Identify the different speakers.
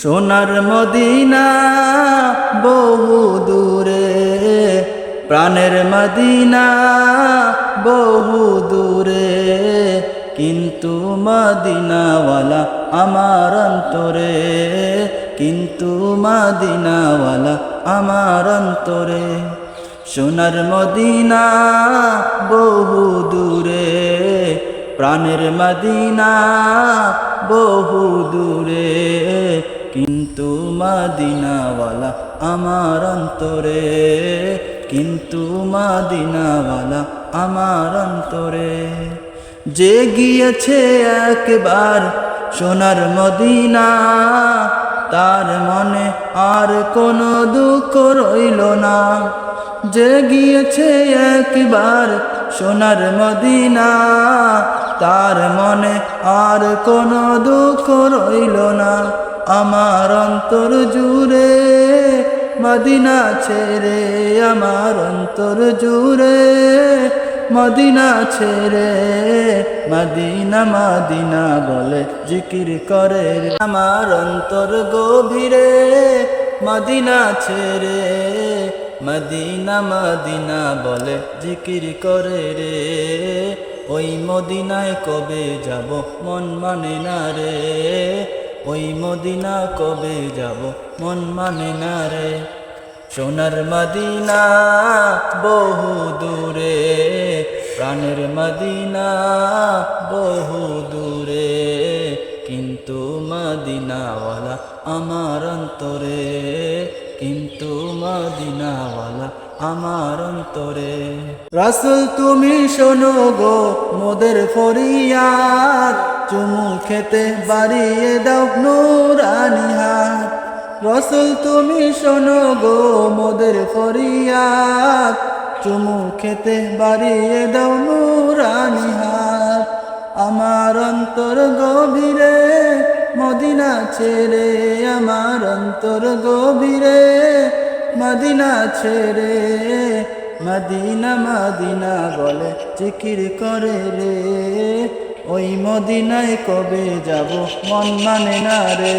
Speaker 1: সোনার মদিনা বহু দূরে, প্রাণের মদিনা বহু দূরে, কিন্তু মদিনাওয়ালা আমার অন্তরে, কিন্তু মদিনাওয়ালা আমার অন্তরে। সোনার মদিনা বহু দূরে, প্রাণের মদিনা বহু দূরে, কিন্তু মদিনাওয়ালা আমার অন্তরে, কিন্তু মদিনাওয়ালা আমার অন্তরে। যে গিয়েছে একবার সোনার মদিনা, তার মনে আর কোনো দুঃখ রইল না। যে গিয়েছে একবার সোনার মদিনা, তার মনে আর কোনো দুঃখ রইল না। আমার অন্তর জুড়ে মদিনা ছেড়ে, আমার অন্তর জুড়ে মদিনা ছেড়ে, মদিনা মদিনা বলে জিকির করে রে। আমার অন্তর গভীরে মদিনা ছেড়ে, মদিনা মদিনা বলে জিকির করে রে। ওই মদিনায় কবে যাব মন মানে না রে, ওই মদিনা কবে যাব মন মানে না রে। সোনার মদিনা বহু দূরে, প্রাণের মদিনা বহু দূরে, কিন্তু মদিনাওয়ালা আমার অন্তরে, কিন্তু মদিনাওয়ালা আমার অন্তরে। রাসূল তুমি শোনো গো মোদের ফরিয়াদ, চুমু খেতে বাড়িয়ে দাও নূরানি হাত। রাসূল তুমি শোনো গো মোদের ফরিয়াদ, চুমু খেতে বাড়িয়ে দাও নূরানি হাত। আমার অন্তর গভীরে মদিনা ছেড়ে, আমার অন্তর গভীরে মদিনা ছেড়ে, মদিনা মদিনা বলে জিকির করে রে। ওই মদিনায় কবে যাব মন মানে না রে।